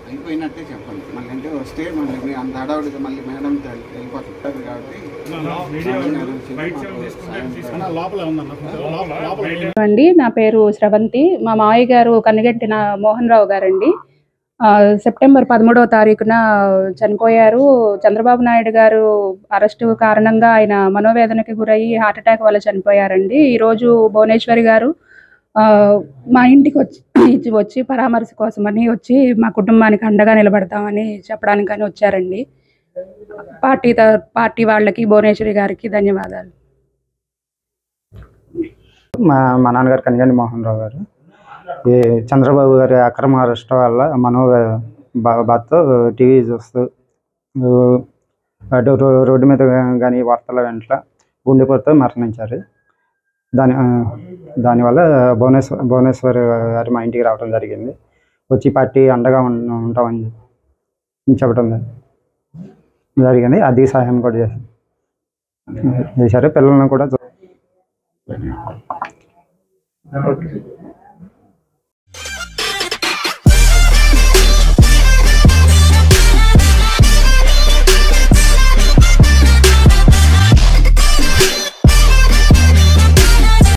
అయిపోయినట్టే చెప్పండి. మళ్ళీ అంటే వస్తే మళ్ళీ అంత హడావుడిగా మళ్ళీ మేడం వెళ్ళిపోతుంది కాబట్టి అండి. నా పేరు శ్రవంతి. మా మావయ్య గారు కన్నగంటిన మోహన్ రావు గారండి. సెప్టెంబర్ 13వ తారీఖున చనిపోయారు. చంద్రబాబు నాయుడు గారు అరెస్టు కారణంగా ఆయన మనోవేదనకి గురయ్యి హార్ట్ అటాక్ వల్ల చనిపోయారండి. ఈరోజు భువనేశ్వరి గారు మా ఇంటికి వచ్చి పరామర్శ కోసమని వచ్చి మా కుటుంబానికి అండగా నిలబడతామని చెప్పడానికని వచ్చారండి. పార్టీ వాళ్ళకి భువనేశ్వరి గారికి ధన్యవాదాలు. మా నాన్నగారు కన్నగంటి మోహన్ రావు గారు ఈ చంద్రబాబు గారి అక్రమ అరెస్ట్ వల్ల బాధతో టీవీ చూస్తూ అటు రోడ్డు మీద కానీ వార్తల వెంటనే గుండెపోటుతో మరణించారు. దానివల్ల భువనేశ్వర్ గారు మా ఇంటికి రావడం జరిగింది. వచ్చి పార్టీ అండగా ఉంటామని చెప్పడం జరిగింది. ఆర్థిక సహాయం కూడా చేశారు. పిల్లలను కూడా